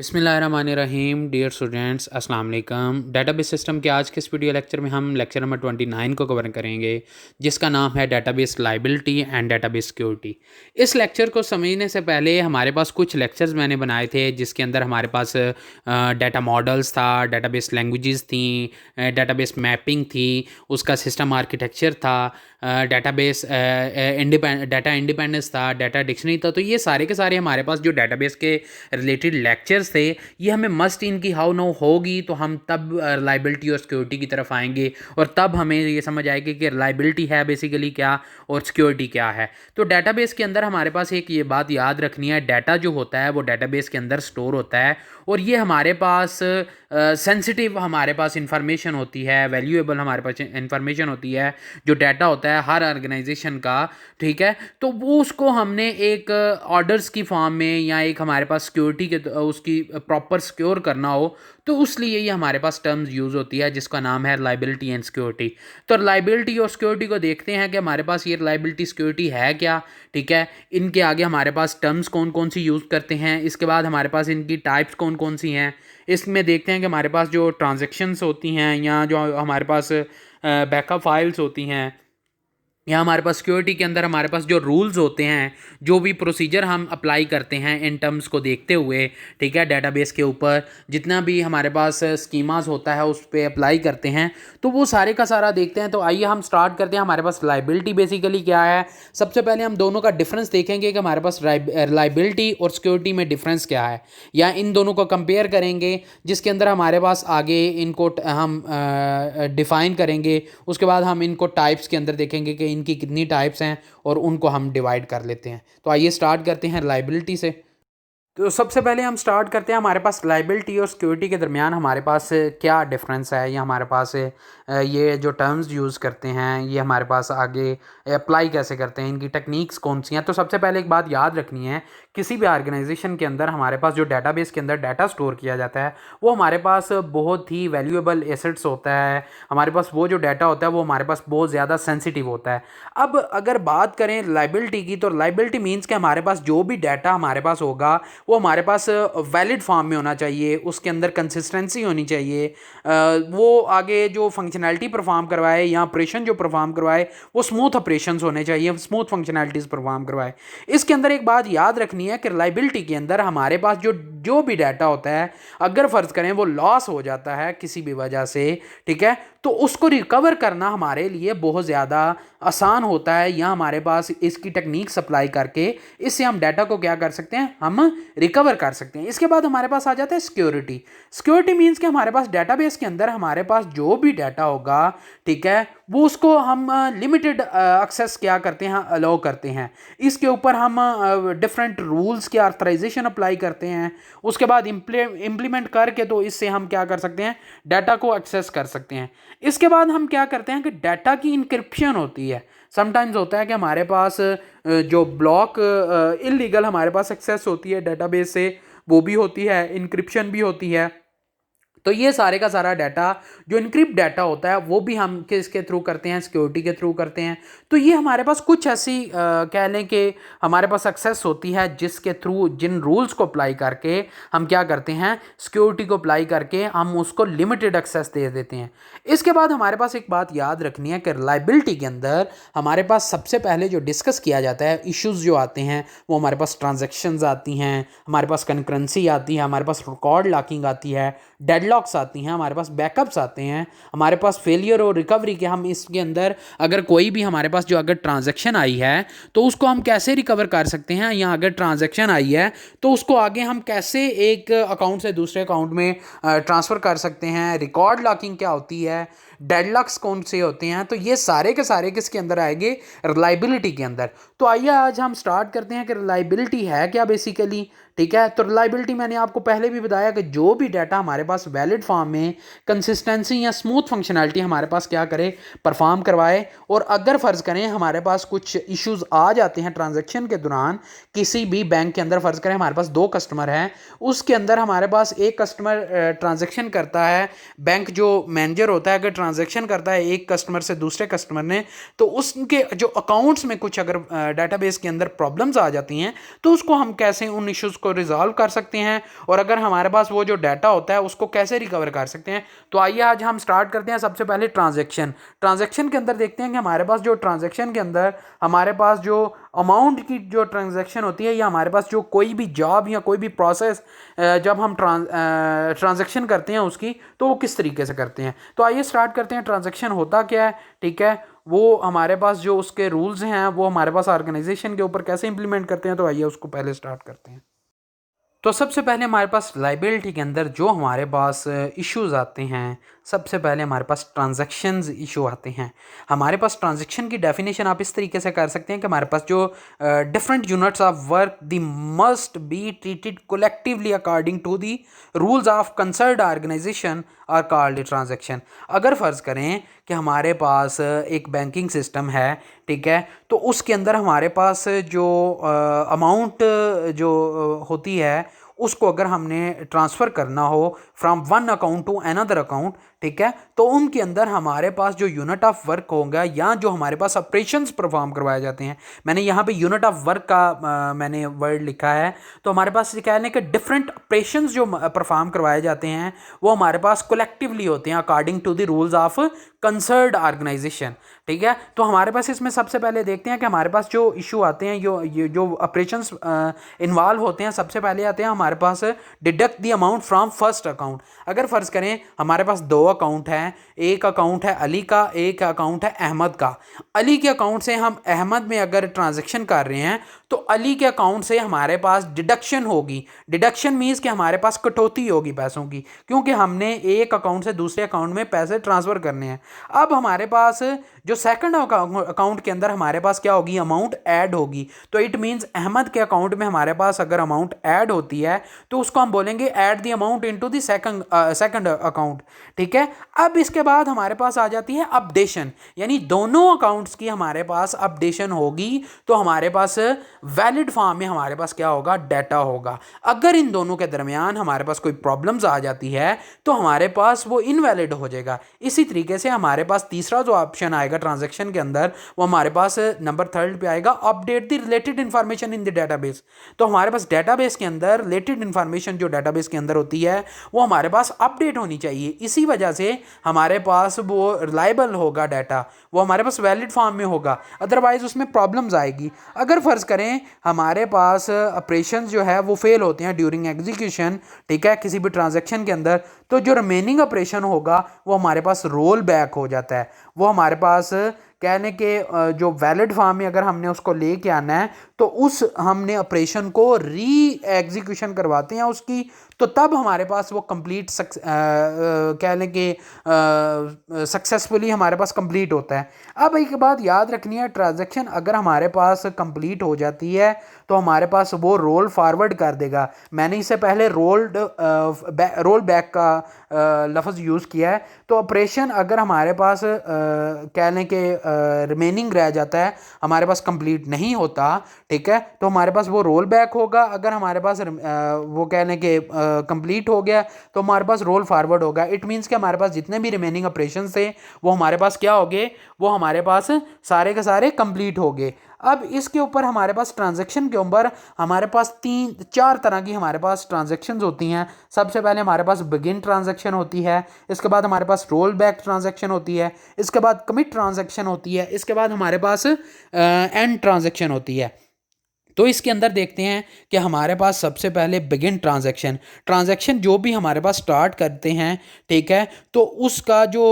बिस्मिल्लाहिर्रहमानिर्रहीम। Dear students, अस्सलाम वालेकुम। डेटाबेस सिस्टम के आज के इस वीडियो लेक्चर में हम लेक्चर नंबर 29 को कवर करेंगे, जिसका नाम है database liability and database security. इस लेक्चर को समझने से पहले हमारे पास कुछ लेक्चर्स मैंने बनाए थे, जिसके अंदर हमारे पास डाटा मॉडल्स था, डेटाबेस लैंग्वेजेस थी, डेटाबेस मैपिंग थी, उसका सिस्टम आर्किटेक्चर था, डेटाबेस डाटा इंडिपेंडेंस था, डाटा डिक्शनरी था। तो ये सारे के सारे हमारे पास जो डेटाबेस के रिलेटेड लेक्चर्स थे, ये हमें मस्ट इनकी हाउ नो होगी तो हम तब रिलायबिलिटी और सिक्योरिटी की तरफ आएंगे, और तब हमें ये समझ आएगी कि रिलायबिलिटी है बेसिकली क्या और सिक्योरिटी क्या है। तो डेटाबेस के अंदर हमारे पास एक ये बात याद रखनी है, डाटा जो होता है वो डेटाबेस के अंदर स्टोर होता है, और ये हमारे पास सेंसिटिव हमारे पास इंफॉर्मेशन होती है, वैल्यूएबल हमारे पास इंफॉर्मेशन होती है। जो डाटा होता है हर ऑर्गेनाइजेशन का, ठीक है, तो वो उसको हमने एक ऑर्डर्स की फॉर्म में या एक हमारे पास सिक्योरिटी के उसकी प्रॉपर सिक्योर करना हो, तो उसलिए ये हमारे पास टर्म्स यूज़ होती है, जिसका नाम है रिलायबिलिटी एंड सिक्योरिटी। तो रिलायबिलिटी और सिक्योरिटी को देखते हैं कि हमारे पास ये रिलायबिलिटी सिक्योरिटी है क्या, ठीक है। इनके आगे हमारे पास टर्म्स कौन कौन सी यूज़ करते हैं, इसके बाद हमारे पास इनकी टाइप्स कौन कौन सी हैं। इसमें देखते हैं कि हमारे पास जो ट्रांजेक्शन्स होती हैं, या जो हमारे पास बैकअप फाइल्स होती हैं, या हमारे पास सिक्योरिटी के अंदर हमारे पास जो रूल्स होते हैं, जो भी प्रोसीजर हम अप्लाई करते हैं इन टर्म्स को देखते हुए, ठीक है, डेटाबेस के ऊपर जितना भी हमारे पास स्कीमास होता है उस पर अप्लाई करते हैं, तो वो सारे का सारा देखते हैं। तो आइए हम स्टार्ट करते हैं। हमारे पास रिलायबिलिटी बेसिकली क्या है, सबसे पहले हम दोनों का डिफरेंस देखेंगे कि हमारे पास रिलायबिलिटी और सिक्योरिटी में डिफरेंस क्या है, या इन दोनों को कंपेयर करेंगे, जिसके अंदर हमारे पास आगे इनको हम डिफ़ाइन करेंगे। उसके बाद हम इनको टाइप्स के अंदर देखेंगे कि इनकी कितनी टाइप्स हैं, और उनको हम डिवाइड कर लेते हैं। तो आइए स्टार्ट करते हैं रिलायबिलिटी से। तो सबसे पहले हम स्टार्ट करते हैं हमारे पास रिलायबिलिटी और सिक्योरिटी के दरमियान हमारे पास क्या डिफरेंस है, या हमारे पास ये जो टर्म्स यूज़ करते हैं ये हमारे पास आगे अप्लाई कैसे करते हैं, इनकी टेक्निक्स कौन सी हैं। तो सबसे पहले एक बात याद रखनी है, किसी भी ऑर्गेनाइजेशन के अंदर हमारे पास जो डेटाबेस के अंदर डाटा स्टोर किया जाता है, वो हमारे पास बहुत ही वैल्यूएबल एसेट्स होता है। हमारे पास वो जो डाटा होता है वो हमारे पास बहुत ज़्यादा सेंसिटिव होता है। अब अगर बात करें रिलायबिलिटी की, तो रिलायबिलिटी मीन्स कि हमारे पास जो भी डाटा हमारे पास होगा वो हमारे पास वैलिड फॉर्म में होना चाहिए, उसके अंदर कंसिस्टेंसी होनी चाहिए, वो आगे जो फंक्शनैलिटी परफॉर्म करवाए या ऑपरेशन जो परफॉर्म करवाए वो स्मूथ ऑपरेशंस होने चाहिए, स्मूथ फंक्शनैलिटीज़ परफॉर्म करवाए। इसके अंदर एक बात याद रखनी है कि रिलायबिलिटी के अंदर हमारे पास जो जो भी डाटा होता है, अगर फ़र्ज़ करें वो लॉस हो जाता है किसी भी वजह से, ठीक है, तो उसको रिकवर करना हमारे लिए बहुत ज़्यादा आसान होता है, या हमारे पास इसकी टेक्निक सप्लाई करके इससे हम डाटा को क्या कर सकते हैं, हम रिकवर कर सकते हैं। इसके बाद हमारे पास आ जाता है सिक्योरिटी। सिक्योरिटी मीन्स कि हमारे पास डेटाबेस के अंदर हमारे पास जो भी डाटा होगा, ठीक है, वो उसको हम लिमिटेड एक्सेस क्या करते हैं, अलाउ करते हैं। इसके ऊपर हम डिफरेंट रूल्स की ऑथराइजेशन अप्लाई करते हैं। उसके बाद इम्प्लीमेंट करके तो इससे हम क्या कर सकते हैं, डाटा को एक्सेस कर सकते हैं। इसके बाद हम क्या करते हैं कि डाटा की इंक्रिप्शन होती है। समटाइम्स होता है कि हमारे पास जो ब्लॉक इलीगल हमारे पास एक्सेस होती है डेटाबेस से, वो भी होती है, इंक्रिप्शन भी होती है। तो ये सारे का सारा डाटा जो इनक्रिप्ट डाटा होता है वो भी हम किसके थ्रू करते हैं, सिक्योरिटी के थ्रू करते हैं। तो ये हमारे पास कुछ ऐसी कह लें कि हमारे पास एक्सेस होती है, जिसके थ्रू जिन रूल्स को अप्लाई करके हम क्या करते हैं, सिक्योरिटी को अप्लाई करके हम उसको लिमिटेड एक्सेस दे देते हैं। इसके बाद हमारे पास एक बात याद रखनी है कि रिलायबिलिटी के अंदर हमारे पास सबसे पहले जो डिस्कस किया जाता है, इश्यूज़ जो आते हैं, वो हमारे पास ट्रांजेक्शन्स आती हैं, हमारे पास कंकरेंसी आती है, हमारे पास रिकॉर्ड लॉकिंग आती है, डेडलॉक्स आती हैं, हमारे पास बैकअप्स आते हैं, हमारे पास फेलियर और रिकवरी के हम इसके अंदर अगर कोई भी हमारे पास जो अगर ट्रांजैक्शन आई है तो उसको हम कैसे रिकवर कर सकते हैं, या अगर ट्रांजैक्शन आई है तो उसको आगे हम कैसे एक अकाउंट से दूसरे अकाउंट में ट्रांसफ़र कर सकते हैं, रिकॉर्ड लॉकिंग क्या होती है, डेडलॉक्स कौन से होते हैं। तो ये सारे के सारे किसके अंदर आएंगे, रिलायबिलिटी के अंदर। तो आइए आज हम स्टार्ट करते हैं कि रिलायबिलिटी है क्या बेसिकली, ठीक है। तो रिलायबिलिटी मैंने आपको पहले भी बताया कि जो भी डाटा हमारे पास वैलिड फॉर्म में कंसिस्टेंसी या स्मूथ फंक्शनैलिटी हमारे पास क्या करे, परफॉर्म करवाए। और अगर फ़र्ज़ करें हमारे पास कुछ इश्यूज़ आ जाते हैं ट्रांजैक्शन के दौरान, किसी भी बैंक के अंदर फ़र्ज़ करें हमारे पास 2 कस्टमर हैं, उसके अंदर हमारे पास एक कस्टमर ट्रांजैक्शन करता है, बैंक जो मैनेजर होता है अगर ट्रांजैक्शन करता है एक कस्टमर से दूसरे कस्टमर ने, तो उसके जो अकाउंट्स में कुछ अगर डाटाबेस के अंदर प्रॉब्लम्स आ जाती हैं, तो उसको हम कैसे उन इश्यूज़ को को रिजॉल्व कर सकते हैं और अगर हमारे पास वो जो डाटा होता है उसको कैसे रिकवर कर सकते हैं। तो आइए आज हम स्टार्ट करते हैं। सबसे पहले ट्रांजैक्शन के अंदर देखते हैं कि हमारे पास जो ट्रांजैक्शन के अंदर हमारे पास जो अमाउंट की जो ट्रांजैक्शन होती है या हमारे पास जो कोई भी जॉब या कोई भी प्रोसेस जब हम ट्रांजैक्शन करते हैं उसकी, तो वो किस तरीके से करते हैं। तो आइए स्टार्ट करते हैं। ट्रांजैक्शन होता क्या है, ठीक है, वो हमारे पास जो उसके रूल्स हैं वो हमारे पास ऑर्गेनाइजेशन के ऊपर कैसे इंप्लीमेंट करते हैं। तो आइए उसको पहले स्टार्ट करते हैं। तो सबसे पहले हमारे पास लाइबिलिटी के अंदर जो हमारे पास इश्यूज आते हैं, सबसे पहले हमारे पास ट्रांजैक्शंस इशू आते हैं। हमारे पास ट्रांजैक्शन की डेफिनेशन आप इस तरीके से कर सकते हैं कि हमारे पास जो different units of work the must be treated collectively according to the rules of concerned organisation are called transaction. अगर फ़र्ज़ करें कि हमारे पास एक बैंकिंग सिस्टम है, ठीक है, तो उसके अंदर हमारे पास जो अमाउंट जो होती है उसको अगर हमने ट्रांसफ़र करना हो from one account to another account, ठीक है, तो उनके अंदर हमारे पास जो यूनिट ऑफ वर्क होगा या जो हमारे पास ऑपरेशंस परफॉर्म करवाए जाते हैं, मैंने यहाँ पे यूनिट ऑफ वर्क का मैंने वर्ड लिखा है, तो हमारे पास ये कहने के डिफरेंट ऑपरेशंस जो परफॉर्म करवाए जाते हैं वो हमारे पास कोलेक्टिवली होते हैं according to the rules of concerned organisation, ठीक है। तो हमारे पास इसमें सबसे पहले देखते हैं कि हमारे पास जो इशू आते हैं, जो ऑपरेशंस इन्वॉल्व होते हैं, सबसे पहले आते हैं हमारे पास deduct the amount from first account. अगर फ़र्ज़ करें हमारे पास दो अकाउंट हैं, एक अकाउंट है अली का, एक अकाउंट है अहमद का। अली के अकाउंट से हम अहमद में अगर ट्रांजैक्शन कर रहे हैं तो अली के अकाउंट से हमारे पास डिडक्शन होगी। डिडक्शन मीन्स कि हमारे पास कटौती होगी पैसों की, क्योंकि हमने एक अकाउंट से दूसरे अकाउंट में पैसे ट्रांसफ़र करने हैं। अब हमारे पास जो सेकंड अकाउंट के अंदर हमारे पास क्या होगी, अमाउंट ऐड होगी। तो इट मीन्स अहमद के अकाउंट में हमारे पास अगर अमाउंट ऐड होती है तो उसको हम बोलेंगे add the amount into the second account, ठीक है। अब इसके बाद हमारे पास आ जाती है अपडेशन, यानी दोनों अकाउंट्स की हमारे पास अपडेशन होगी तो हमारे पास वैलिड फॉर्म में हमारे पास क्या होगा, डाटा होगा। अगर इन दोनों के दरमियान हमारे पास कोई प्रॉब्लम्स आ जाती है तो हमारे पास वो इनवैलिड हो जाएगा। इसी तरीके से हमारे पास तीसरा जो ऑप्शन आएगा ट्रांजैक्शन के अंदर वो हमारे पास नंबर 3 पे आएगा, update the related information in the database. तो हमारे पास डेटाबेस के अंदर रिलेटेड इंफॉर्मेशन जो डेटाबेस के अंदर होती है वो हमारे पास अपडेट होनी चाहिए। इसी वजह से हमारे पास वो रिलायबल होगा डाटा, वो हमारे पास वैलिड फॉर्म में होगा, अदरवाइज उसमें प्रॉब्लम्स आएगी। अगर फ़र्ज़ करें हमारे पास ऑपरेशन जो है वो फेल होते हैं ड्यूरिंग एग्जीक्यूशन, ठीक है, किसी भी ट्रांजैक्शन के अंदर, तो जो रिमेनिंग ऑपरेशन होगा वो हमारे पास रोल बैक हो जाता है। वो हमारे पास कहने के जो वैलिड फॉर्म में अगर हमने उसको लेके आना है तो उस हमने ऑपरेशन को री एग्जीक्यूशन करवाते हैं उसकी, तो तब हमारे पास वो कंप्लीट कहने के सक्सेसफुली हमारे पास कंप्लीट होता है। अब एक बात याद रखनी है, ट्रांजैक्शन अगर हमारे पास कंप्लीट हो जाती है तो हमारे पास वो रोल फॉरवर्ड कर देगा। मैंने इससे पहले रोल बैक का लफ्ज़ यूज़ किया है। तो ऑपरेशन अगर हमारे पास कहने के रिमेनिंग रह जाता है, हमारे पास कंप्लीट नहीं होता, ठीक है, तो हमारे पास वो रोल बैक होगा। अगर हमारे पास वो कहने के कंप्लीट हो गया तो हमारे पास रोल फॉरवर्ड होगा। इट मीन्स कि हमारे पास जितने भी रिमेनिंग ऑपरेशन थे वो हमारे पास क्या हो गए, वो हमारे पास सारे के सारे कंप्लीट हो गए। अब इसके ऊपर हमारे पास ट्रांजैक्शन के ऊपर हमारे पास 3-4 तरह की हमारे पास ट्रांजैक्शंस होती हैं। सबसे पहले हमारे पास बिगिन ट्रांजैक्शन होती है, इसके बाद हमारे पास रोल बैक ट्रांजैक्शन होती है, इसके बाद कमिट ट्रांजैक्शन होती है, इसके बाद हमारे पास एंड ट्रांजैक्शन होती है। तो इसके अंदर देखते हैं कि हमारे पास सबसे पहले बिगिन ट्रांजैक्शन जो भी हमारे पास स्टार्ट करते हैं, ठीक है, तो उसका जो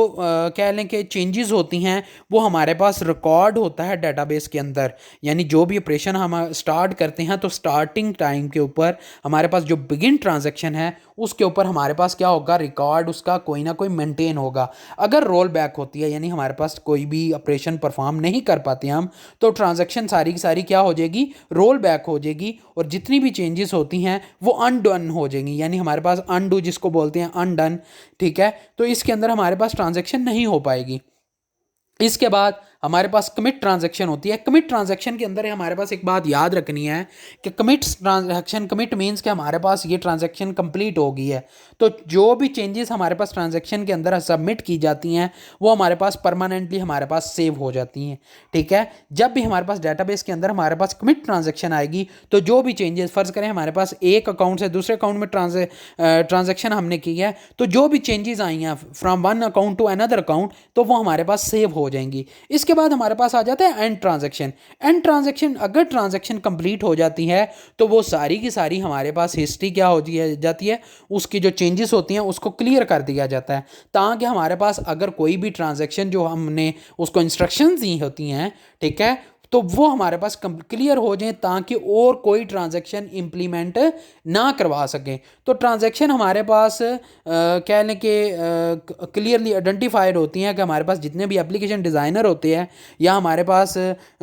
कह लें कि चेंजेस होती हैं वो हमारे पास रिकॉर्ड होता है डेटाबेस के अंदर। यानी जो भी ऑपरेशन हम स्टार्ट करते हैं तो स्टार्टिंग टाइम के ऊपर हमारे पास जो बिगिन ट्रांजैक्शन है उसके ऊपर हमारे पास क्या होगा, रिकॉर्ड उसका कोई ना कोई मेंटेन होगा। अगर रोल बैक होती है यानी हमारे पास कोई भी ऑपरेशन परफॉर्म नहीं कर पाते हम, तो ट्रांजैक्शन सारी की सारी क्या हो जाएगी, रोल बैक हो जाएगी और जितनी भी चेंजेस होती हैं वो अनडन हो जाएंगी। यानी हमारे पास अनडू जिसको बोलते हैं अनडन, ठीक है, तो इसके अंदर हमारे पास ट्रांजैक्शन नहीं हो पाएगी। इसके बाद हमारे पास कमिट ट्रांजैक्शन होती है। कमिट ट्रांजैक्शन के अंदर हमारे पास एक बात याद रखनी है कि कमिट मीन्स कि हमारे पास ये ट्रांजैक्शन कंप्लीट हो गई है, तो जो भी चेंजेस हमारे पास ट्रांजैक्शन के अंदर सबमिट की जाती हैं वो हमारे पास परमानेंटली हमारे पास सेव हो जाती हैं। ठीक है, जब भी हमारे पास डेटाबेस के अंदर हमारे पास कमिट ट्रांजैक्शन आएगी तो जो भी चेंजेस, फर्ज करें हमारे पास एक अकाउंट से दूसरे अकाउंट में ट्रांजैक्शन हमने की है, तो जो भी चेंजेस आई हैं from one account to another account तो वो हमारे पास सेव हो जाएंगी। इसके बाद हमारे पास आ जाता है एंड ट्रांजैक्शन। एंड ट्रांजैक्शन, अगर ट्रांजैक्शन कंप्लीट हो जाती है तो वो सारी की सारी हमारे पास हिस्ट्री क्या हो जाती है, उसकी जो चेंजेस होती हैं उसको क्लियर कर दिया जाता है, ताकि हमारे पास अगर कोई भी ट्रांजैक्शन जो हमने उसको इंस्ट्रक्शंस दी होती हैं, ठीक है, तो वो हमारे पास क्लियर हो जाए ताकि और कोई ट्रांजैक्शन इम्प्लीमेंट ना करवा सकें। तो ट्रांजैक्शन हमारे पास कह लें कि क्लियरली आइडेंटिफाइड होती हैं कि हमारे पास जितने भी एप्लीकेशन डिज़ाइनर होते हैं या हमारे पास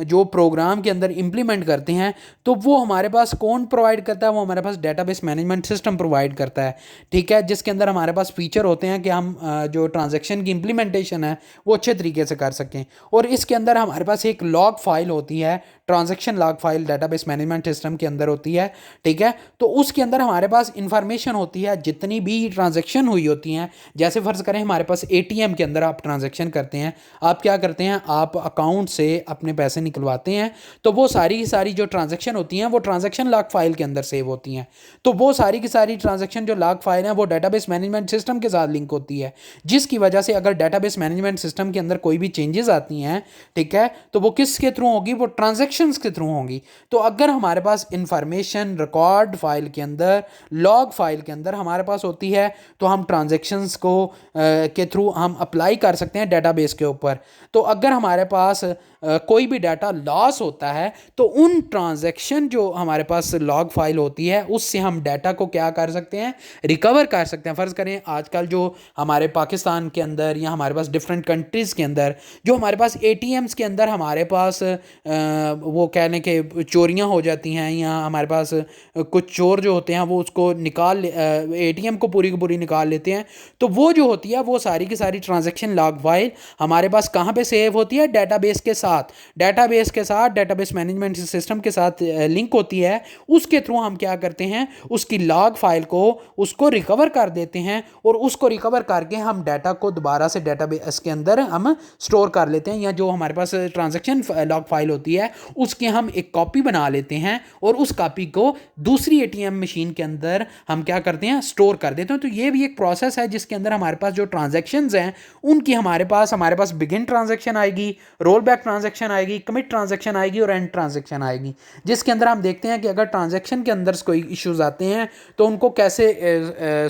जो प्रोग्राम के अंदर इम्प्लीमेंट करते हैं, तो वो हमारे पास कौन प्रोवाइड करता है, वो हमारे पास डेटाबेस मैनेजमेंट सिस्टम प्रोवाइड करता है। ठीक है, जिसके अंदर हमारे पास फीचर होते हैं कि हम जो ट्रांजैक्शन की इम्प्लीमेंटेशन है वो अच्छे तरीके से कर सकें। और इसके अंदर हमारे पास एक लॉग फाइल होती है, transaction log file database management system के अंदर होती है। ठीक है, तो उसके अंदर हमारे पास इंफॉर्मेशन होती है जितनी भी ट्रांजैक्शन हुई होती हैं। जैसे फर्ज करें हमारे पास एटीएम के अंदर आप ट्रांजैक्शन करते हैं, आप क्या करते हैं, आप अकाउंट से अपने पैसे निकलवाते हैं, तो वो सारी की सारी जो ट्रांजैक्शन होती हैं वो ट्रांजैक्शन लॉग फाइल के अंदर सेव होती हैं। तो वो सारी की सारी ट्रांजैक्शन जो लॉग फाइल है वो डेटाबेस मैनेजमेंट सिस्टम के साथ लिंक होती है, जिसकी वजह से अगर डेटाबेस मैनेजमेंट सिस्टम के अंदर कोई भी चेंजेस आती हैं, ठीक है, तो वो किसके थ्रू होगी, वो ट्रांजैक्शंस के थ्रू होंगी। तो अगर हमारे पास इंफॉर्मेशन रिकॉर्ड फाइल के अंदर, लॉग फाइल के अंदर हमारे पास होती है, तो हम ट्रांजैक्शंस को के थ्रू हम अप्लाई कर सकते हैं डेटाबेस के ऊपर। तो अगर हमारे पास कोई भी डाटा लॉस होता है तो उन ट्रांजैक्शन जो हमारे पास लॉग फाइल होती है उससे हम डाटा को क्या कर सकते हैं, रिकवर कर सकते हैं। फ़र्ज़ करें आजकल जो हमारे पाकिस्तान के अंदर या हमारे पास डिफरेंट कंट्रीज़ के अंदर जो हमारे पास एटीएम्स के अंदर हमारे पास वो कह लें कि चोरियां हो जाती हैं, या हमारे पास कुछ चोर जो होते हैं वो उसको निकाल एटीएम को पूरी की पूरी निकाल लेते हैं, तो वो जो होती है वो सारी की सारी ट्रांजैक्शन लॉग फाइल हमारे पास कहाँ पे सेव होती है, डेटाबेस के साथ। डेटाबेस के साथ, डेटाबेस मैनेजमेंट सिस्टम के साथ लिंक होती है। उसके थ्रू हम क्या करते हैं, उसकी लॉग फाइल को उसको रिकवर कर देते हैं, और उसको रिकवर करके हम डाटा को दोबारा से डेटाबेस के अंदर हम स्टोर कर लेते हैं, या जो हमारे पास ट्रांजैक्शन लॉग फाइल होती है उसकी हम एक कॉपी बना लेते हैं, और उस कॉपी को दूसरी एटीएम मशीन के अंदर हम क्या करते हैं, स्टोर कर देते हैं। तो ये भी एक प्रोसेस है जिसके अंदर हमारे पास जो ट्रांजैक्शंस हैं उनकी हमारे पास बिगिन ट्रांजैक्शन आएगी, रोल बैक ट्रांजैक्शन आएगी, कमिट ट्रांजैक्शन आएगी और एंड ट्रांजैक्शन आएगी, जिसके अंदर हम देखते हैं कि अगर ट्रांजैक्शन के अंदर कोई इश्यूज आते हैं तो उनको कैसे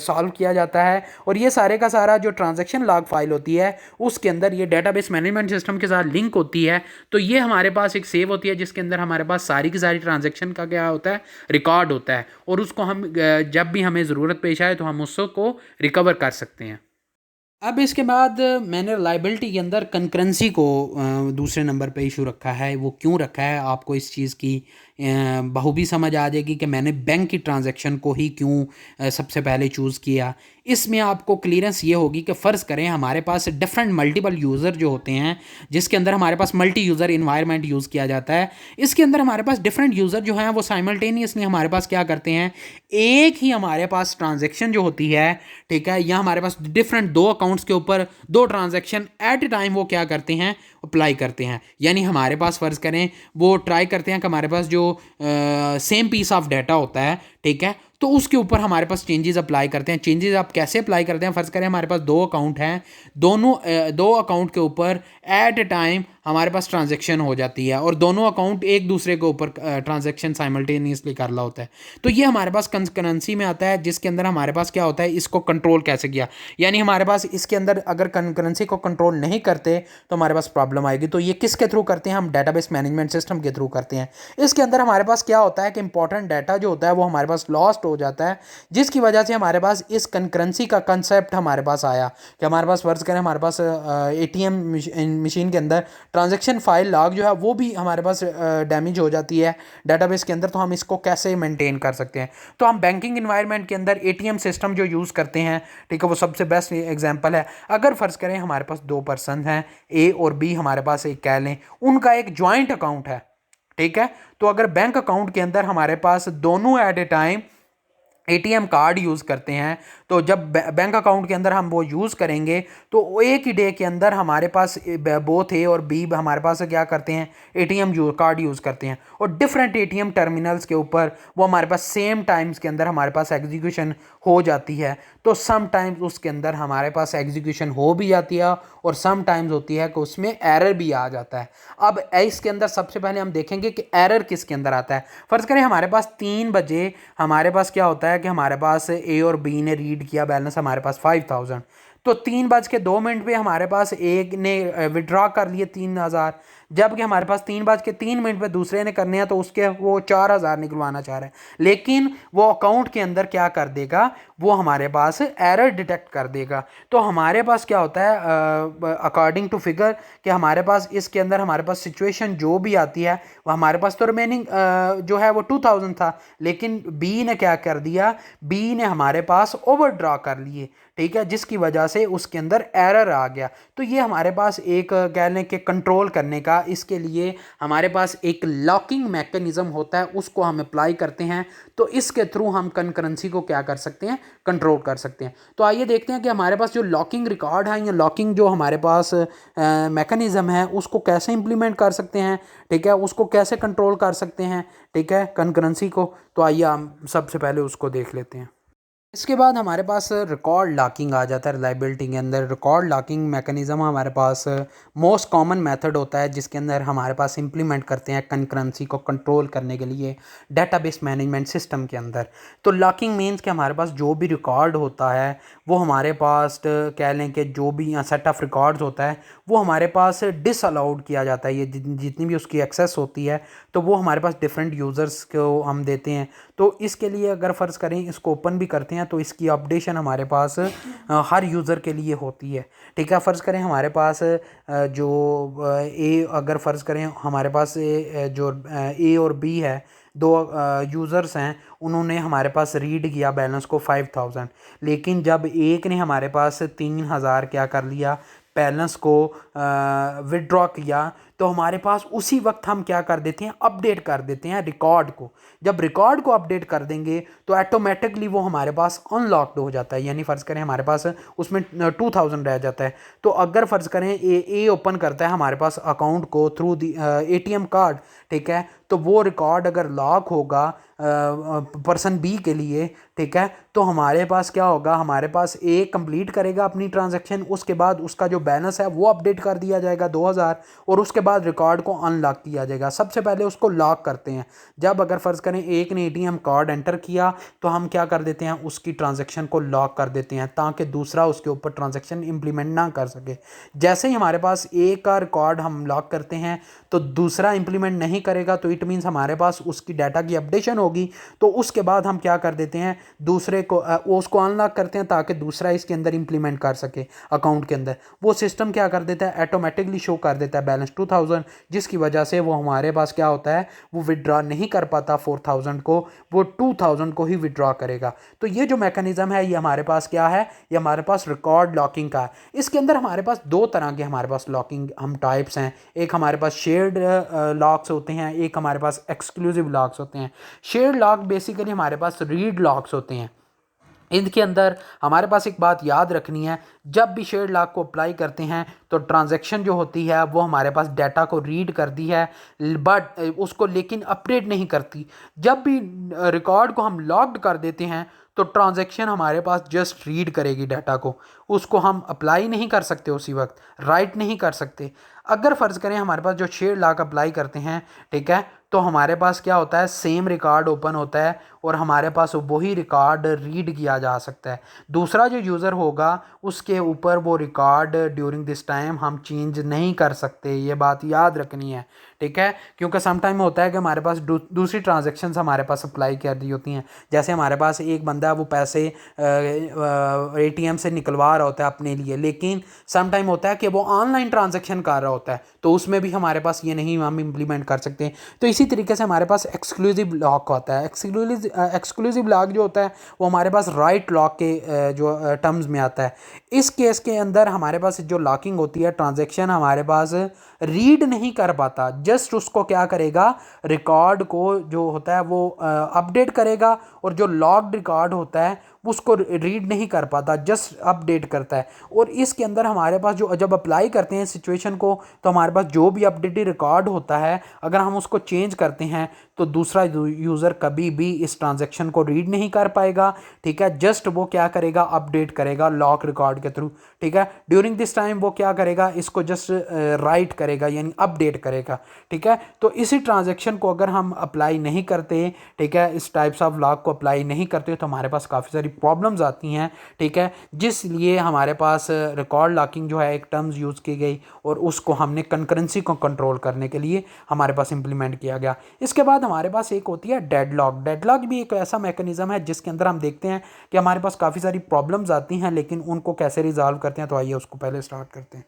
सॉल्व किया जाता है। और ये सारे का सारा जो ट्रांजैक्शन लॉग फाइल होती है उसके अंदर ये डेटाबेस मैनेजमेंट सिस्टम के साथ लिंक होती है। तो ये हमारे पास एक सेव होती है जिसके अंदर हमारे पास सारी की सारी ट्रांजैक्शन का क्या होता है, रिकॉर्ड होता है, और उसको हम जब भी हमें ज़रूरत पेश आए तो हम उसको रिकवर कर सकते हैं। अब इसके बाद मैंने लाइबिलिटी के अंदर कंकरेंसी को दूसरे नंबर पे इशू रखा है। वो क्यों रखा है आपको इस चीज़ की बखूबी समझ आ जाएगी कि मैंने बैंक की ट्रांजैक्शन को ही क्यों सबसे पहले चूज़ किया। इसमें आपको क्लियरेंस ये होगी कि फ़र्ज़ करें हमारे पास डिफरेंट मल्टीपल यूज़र जो होते हैं, जिसके अंदर हमारे पास मल्टी यूज़र इन्वायरमेंट यूज़ किया जाता है। इसके अंदर हमारे पास डिफरेंट यूज़र जो हैं वो साइमल्टेनियसली हमारे पास क्या करते हैं, एक ही हमारे पास ट्रांजैक्शन जो होती है, ठीक है, या हमारे पास डिफरेंट दो अकाउंट्स के ऊपर दो ट्रांजैक्शन एट ए टाइम वो क्या करते हैं, अप्लाई करते हैं। यानी हमारे पास फ़र्ज़ करें वो ट्राई करते हैं कि हमारे पास जो सेम पीस ऑफ डाटा होता है, ठीक है, तो उसके ऊपर हमारे पास चेंजेस अप्लाई करते हैं। चेंजेस आप कैसे अप्लाई करते हैं, फ़र्ज़ करें हमारे पास दो अकाउंट हैं, दोनों दो अकाउंट के ऊपर एट ए टाइम हमारे पास ट्रांजैक्शन हो जाती है, और दोनों अकाउंट एक दूसरे के ऊपर ट्रांजैक्शन साइमल्टेनियसली कर रहा होता है। तो ये हमारे पास कंकरेंसी में आता है, जिसके अंदर हमारे पास क्या होता है, इसको कंट्रोल कैसे किया। यानी हमारे पास इसके अंदर अगर कंकरेंसी को कंट्रोल नहीं करते तो हमारे पास प्रॉब्लम आएगी। तो ये किसके थ्रू करते हैं, हम डेटाबेस मैनेजमेंट सिस्टम के थ्रू करते हैं। इसके अंदर हमारे पास क्या होता है कि इंपॉर्टेंट डाटा जो होता है वो हमारे पास लॉस्ट हो जाता है, जिसकी वजह से हमारे पास इस कंकरेंसी का कंसेप्ट हमारे पास आया कि हमारे पास फ़र्ज़ करें हमारे पास एटीएम मशीन के अंदर ट्रांजैक्शन फाइल लॉग जो है वो भी हमारे पास डैमेज हो जाती है डेटाबेस के अंदर, तो हम इसको कैसे मेंटेन कर सकते हैं। तो हम बैंकिंग इन्वायरमेंट के अंदर एटीएम सिस्टम जो यूज़ करते हैं, ठीक है, वो सबसे बेस्ट एग्जांपल है। अगर फ़र्ज़ करें हमारे पास दो पर्सन हैं, ए और बी हमारे पास एक कह लें, उनका एक जॉइंट अकाउंट है, ठीक है। तो अगर बैंक अकाउंट के अंदर हमारे पास दोनों at a time ATM card use करते हैं, तो जब बैंक अकाउंट के अंदर हम वो यूज़ करेंगे तो एक ही डे के अंदर हमारे पास बोथ ए और बी हमारे पास क्या करते हैं, एटीएम कार्ड यूज़ करते हैं, और डिफरेंट एटीएम टर्मिनल्स के ऊपर वो हमारे पास सेम टाइम्स के अंदर हमारे पास एग्जीक्यूशन हो जाती है। तो सम टाइम्स उसके अंदर हमारे पास एग्जीक्यूशन हो भी जाती है और सम टाइम्स होती है कि उसमें एरर भी आ जाता है। अब इसके अंदर सबसे पहले हम देखेंगे कि एरर किसके अंदर आता है। फ़र्ज़ करें हमारे पास 3 बजे हमारे पास क्या होता है कि हमारे पास ए और बी ने रीड किया बैलेंस हमारे पास 5000, तो 3:02 पे हमारे पास एक ने विड्रॉ कर लिए 3000, जबकि हमारे पास 3:03 पे दूसरे ने करने हैं, तो उसके वो 4000 निकलवाना चाह रहे हैं। लेकिन वो अकाउंट के अंदर क्या कर देगा, वो हमारे पास एरर डिटेक्ट कर देगा। तो हमारे पास क्या होता है अकॉर्डिंग टू फिगर कि हमारे पास इसके अंदर हमारे पास सिचुएशन जो भी आती है वो हमारे पास तो रिमेनिंग जो है वो 2000 था, लेकिन बी ने क्या कर दिया, बी ने हमारे पास ओवरड्रा कर लिए, ठीक है, जिसकी वजह से उसके अंदर एरर आ गया। तो ये हमारे पास एक कह लें कि कंट्रोल करने का, इसके लिए हमारे पास एक लॉकिंग मैकेनिज्म होता है, उसको हम अप्लाई करते हैं। तो इसके थ्रू हम कंकरेंसी को क्या कर सकते हैं, कंट्रोल कर सकते हैं। तो आइए देखते हैं कि हमारे पास जो लॉकिंग रिकॉर्ड है या लॉकिंग जो हमारे पास मैकेनिज्म है उसको कैसे इंप्लीमेंट कर सकते हैं, ठीक है, उसको कैसे कंट्रोल कर सकते हैं, ठीक है, कंकरेंसी को। तो आइए हम सबसे पहले उसको देख लेते हैं। इसके बाद हमारे पास रिकॉर्ड लॉकिंग आ जाता है रिलायबिलिटी के अंदर। रिकॉर्ड लॉकिंग मैकेनिज्म हमारे पास मोस्ट कॉमन मेथड होता है जिसके अंदर हमारे पास इंप्लीमेंट करते हैं कंकरेंसी को कंट्रोल करने के लिए डेटाबेस मैनेजमेंट सिस्टम के अंदर। तो लॉकिंग मीन्स कि हमारे पास जो भी रिकॉर्ड होता है वो हमारे पास कह लें कि जो भी यहाँ सेट ऑफ रिकॉर्ड्स होता है वो हमारे पास डिसअलाउड किया जाता है। ये जितनी भी उसकी एक्सेस होती है तो वो हमारे पास डिफरेंट यूज़र्स को हम देते हैं। तो इसके लिए अगर फ़र्ज़ करें इसको ओपन भी करते हैं तो इसकी अपडेशन हमारे पास हर यूज़र के लिए होती है, ठीक है। फ़र्ज़ करें हमारे पास जो अगर फ़र्ज़ करें हमारे पास जो ए और बी है, दो यूज़र्स हैं, उन्होंने हमारे पास रीड किया बैलेंस को 5000, लेकिन जब एक ने हमारे पास 3000 क्या कर लिया, बैलेंस को विड्रॉ किया, तो हमारे पास उसी वक्त हम क्या कर देते हैं, अपडेट कर देते हैं रिकॉर्ड को। जब रिकॉर्ड को अपडेट कर देंगे तो ऑटोमेटिकली वो हमारे पास अनलॉक्ड हो जाता है, यानी फ़र्ज़ करें हमारे पास उसमें 2000 रह जाता है। तो अगर फ़र्ज़ करें ए ओपन करता है हमारे पास अकाउंट को थ्रू दी एटीएम कार्ड, ठीक है, तो वो रिकॉर्ड अगर लॉक होगा पर्सन बी के लिए, ठीक है, तो हमारे पास क्या होगा, हमारे पास ए कंप्लीट करेगा अपनी ट्रांजैक्शन, उसके बाद उसका जो बैलेंस है वो अपडेट कर दिया जाएगा 2000, और उसके बाद रिकॉर्ड को अनलॉक किया जाएगा। सबसे पहले उसको लॉक करते हैं। जब अगर फ़र्ज़ करें एक ने एटीएम कार्ड एंटर किया तो हम क्या कर देते हैं, उसकी ट्रांजैक्शन को लॉक कर देते हैं ताकि दूसरा उसके ऊपर ट्रांजैक्शन इंप्लीमेंट ना कर सके। जैसे ही हमारे पास एक का रिकॉर्ड हम लॉक करते हैं तो दूसरा इंप्लीमेंट नहीं करेगा, तो इट मीन्स हमारे पास उसकी डाटा की अपडेशन होगी। तो उसके बाद हम क्या कर देते हैं, दूसरे को उसको अनलॉक करते हैं ताकि दूसरा इसके अंदर इंप्लीमेंट कर सके अकाउंट के अंदर। वो सिस्टम क्या कर देता है, ऑटोमेटिकली शो कर देता है बैलेंस 2000, जिसकी वजह से वो हमारे पास क्या होता है, वो विड्रॉ नहीं कर पाता 4000 को, वो 2000 को ही विड्रॉ करेगा। तो ये जो मैकेनिज्म है ये हमारे पास क्या है, ये हमारे पास रिकॉर्ड लॉकिंग का है। इसके अंदर हमारे पास दो तरह के हमारे पास लॉकिंग हम टाइप्स हैं। एक हमारे पास शेयर्ड लॉक्स होते हैं, एक हमारे पास एक्सक्लूसिव लॉक्स होते हैं। शेयर्ड लॉक बेसिकली हमारे पास रीड लॉक्स होते हैं। इनके अंदर हमारे पास एक बात याद रखनी है, जब भी शेयर्ड लॉक को अप्लाई करते हैं तो ट्रांजैक्शन जो होती है वो हमारे पास डाटा को रीड करती है, बट उसको लेकिन अपडेट नहीं करती। जब भी रिकॉर्ड को हम लॉक्ड कर देते हैं तो ट्रांजैक्शन हमारे पास जस्ट रीड करेगी डाटा को, उसको हम अप्लाई नहीं कर सकते, उसी वक्त राइट नहीं कर सकते। अगर फ़र्ज़ करें हमारे पास जो शेयर्ड लॉक अप्लाई करते हैं, ठीक है, तो हमारे पास क्या होता है, सेम रिकॉर्ड ओपन होता है और हमारे पास वही रिकॉर्ड रीड किया जा सकता है। दूसरा जो यूज़र होगा उसके ऊपर वो रिकॉर्ड ड्यूरिंग दिस टाइम हम चेंज नहीं कर सकते, ये बात याद रखनी है, ठीक है, क्योंकि सम टाइम होता है कि हमारे पास दूसरी ट्रांजेक्शन्स हमारे पास अप्लाई कर दी होती हैं। जैसे हमारे पास एक बंदा वो पैसे एटीएम से निकलवा रहा होता है अपने लिए, लेकिन सम टाइम होता है कि वो ऑनलाइन ट्रांजेक्शन कर रहा होता है, तो उसमें भी हमारे पास ये नहीं हम इम्प्लीमेंट कर सकते। तो इसी तरीके से हमारे पास एक्सक्लूसिव लॉक होता है। एक्सक्लूसिव लॉक जो होता है वो हमारे पास राइट लॉक के जो टर्म्स में आता है। इस केस के अंदर हमारे पास जो लॉकिंग होती है, ट्रांजेक्शन हमारे पास रीड नहीं कर पाता, जस्ट उसको क्या करेगा, रिकॉर्ड को जो होता है वो अपडेट करेगा, और जो लॉग्ड रिकॉर्ड होता है उसको रीड नहीं कर पाता, जस्ट अपडेट करता है। और इसके अंदर हमारे पास जो जब अप्लाई करते हैं सिचुएशन को, तो हमारे पास जो भी अपडेटेड रिकॉर्ड होता है अगर हम उसको चेंज करते हैं तो दूसरा यूज़र कभी भी इस ट्रांजैक्शन को रीड नहीं कर पाएगा, ठीक है। जस्ट वो क्या करेगा, अपडेट करेगा लॉक रिकॉर्ड के थ्रू, ठीक है। ड्यूरिंग दिस टाइम वो क्या करेगा, इसको जस्ट राइट करेगा यानी अपडेट करेगा, ठीक है। तो इसी ट्रांजैक्शन को अगर हम अप्लाई नहीं करते, ठीक है, इस टाइप्स ऑफ लॉक को अप्लाई नहीं करते, तो हमारे पास काफ़ी सारी प्रॉब्लम्स आती हैं, ठीक है। जिसलिए हमारे पास रिकॉर्ड लॉकिंग जो है एक टर्म्स यूज़ की गई, और उसको हमने कंकरेंसी को कंट्रोल करने के लिए हमारे पास इंप्लीमेंट किया गया। इसके बाद हमारे पास एक होती है डेडलॉक। डेडलॉक भी एक ऐसा मैकेनिज्म है जिसके अंदर हम देखते हैं कि हमारे पास काफ़ी सारी प्रॉब्लम्स आती हैं, लेकिन उनको कैसे रिजॉल्व करते हैं, तो आइए उसको पहले स्टार्ट करते हैं।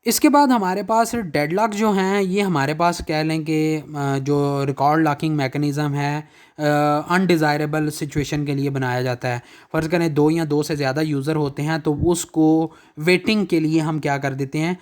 इसके बाद हमारे पास डेडलॉक जो हैं, ये हमारे पास कह लें कि जो रिकॉर्ड लॉकिंग मैकेनिज़्म है अनडिज़ायरेबल सिचुएशन के लिए बनाया जाता है। फ़र्ज़ करें 2 या 2 से ज़्यादा यूज़र होते हैं, तो उसको वेटिंग के लिए हम क्या कर देते हैं,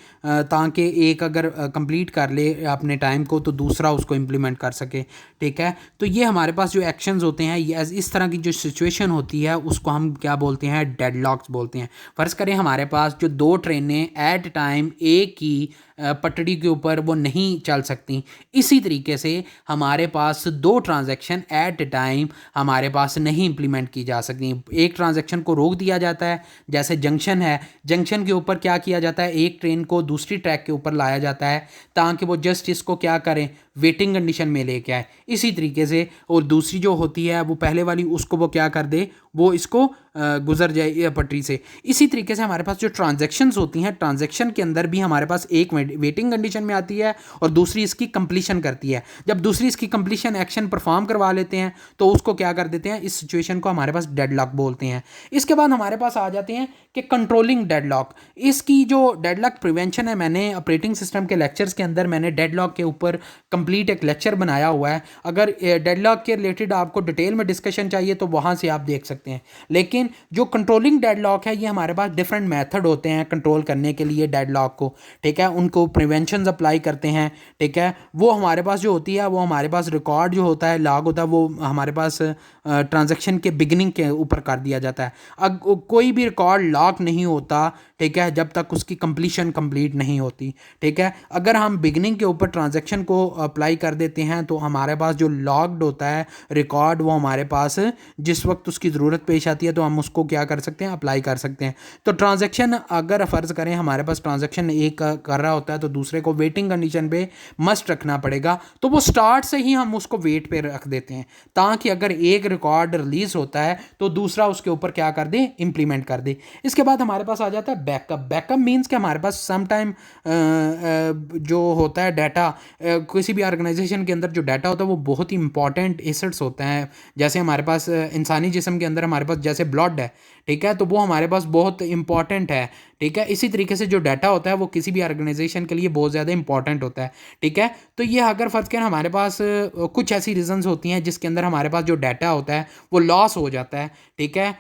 ताकि एक अगर कंप्लीट कर ले अपने टाइम को, तो दूसरा उसको इम्प्लीमेंट कर सके, ठीक है। तो ये हमारे पास जो एक्शंस होते हैं, ये इस तरह की जो सिचुएशन होती है उसको हम क्या बोलते हैं, डेडलॉक्स बोलते हैं। फ़र्ज़ करें हमारे पास जो 2 ट्रेनें एट टाइम एक ही पटड़ी के ऊपर वो नहीं चल सकती, इसी तरीके से हमारे पास 2 ट्रांजैक्शन एट ए टाइम हमारे पास नहीं इम्प्लीमेंट की जा सकती। एक ट्रांजैक्शन को रोक दिया जाता है, जैसे जंक्शन है, जंक्शन के ऊपर क्या किया जाता है, एक ट्रेन को दूसरी ट्रैक के ऊपर लाया जाता है ताकि वो जस्ट इसको क्या करें, वेटिंग कंडीशन में लेके आए। इसी तरीके से और दूसरी जो होती है वो पहले वाली, उसको वो क्या कर दे, वो इसको गुजर जाए पटरी से। इसी तरीके से हमारे पास जो ट्रांजैक्शंस होती हैं, ट्रांजैक्शन के अंदर भी हमारे पास एक वेटिंग कंडीशन में आती है और दूसरी इसकी कंप्लीशन करती है। जब दूसरी इसकी कंप्लीशन एक्शन परफॉर्म करवा लेते हैं, तो उसको क्या कर देते हैं, इस सिचुएशन को हमारे पास डेडलॉक बोलते हैं। इसके बाद हमारे पास आ जाते हैं कि कंट्रोलिंग डेडलॉक। इसकी जो डेडलॉक प्रिवेंशन है, मैंने ऑपरेटिंग सिस्टम के लेक्चर्स के अंदर मैंने डेडलॉक के ऊपर कंप्लीट एक लेक्चर बनाया हुआ है। अगर डेडलॉक के रिलेटेड आपको डिटेल में डिस्कशन चाहिए तो वहाँ से आप देख सकते हैं। लेकिन जो कंट्रोलिंग डेडलॉक है, ये हमारे पास डिफरेंट मेथड होते हैं कंट्रोल करने के लिए डेडलॉक को, ठीक है। उनको प्रिवेंशंस अप्लाई करते हैं, ठीक है। वो हमारे पास जो होती है, वो हमारे पास रिकॉर्ड जो होता है, लॉग होता है, वो हमारे पास ट्रांजैक्शन के बिगिनिंग के ऊपर कर दिया जाता है। अब कोई भी रिकॉर्ड लॉक नहीं होता, ठीक है, जब तक उसकी कंप्लीशन कंप्लीट नहीं होती, ठीक है। अगर हम बिगिनिंग के ऊपर ट्रांजैक्शन को अप्लाई कर देते हैं, तो हमारे पास जो लॉग्ड होता है रिकॉर्ड, वो हमारे पास जिस वक्त उसकी ज़रूरत पेश आती है तो हम उसको क्या कर सकते हैं, अप्लाई कर सकते हैं। तो ट्रांजैक्शन अगर फ़र्ज़ करें हमारे पास ट्रांजैक्शन एक कर रहा होता है, तो दूसरे को वेटिंग कंडीशन पे मस्ट रखना पड़ेगा, तो वो स्टार्ट से ही हम उसको वेट पे रख देते हैं, ताकि अगर एक रिकॉर्ड रिलीज़ होता है तो दूसरा उसके ऊपर क्या कर दे, इंप्लीमेंट कर दे। इसके बाद हमारे पास आ जाता है बैकअप। बैकअप मीन्स कि हमारे पास सम टाइम जो होता है डाटा, किसी भी ऑर्गेनाइजेशन के अंदर जो डाटा होता है वो बहुत ही इंपॉर्टेंट एसेट्स होते हैं। जैसे हमारे पास इंसानी जिस्म के अंदर हमारे पास जैसे ब्लड है, ठीक है, तो वो हमारे पास बहुत इंपॉर्टेंट है, ठीक है। इसी तरीके से जो डाटा होता है वो किसी भी ऑर्गेनाइजेशन के लिए बहुत ज़्यादा इंपॉर्टेंट होता है, ठीक है। तो ये अगर फ़र्ज़ करें हमारे पास कुछ ऐसी रीज़न्स होती हैं जिसके अंदर हमारे पास जो डाटा होता है वो लॉस हो जाता है, ठीक है,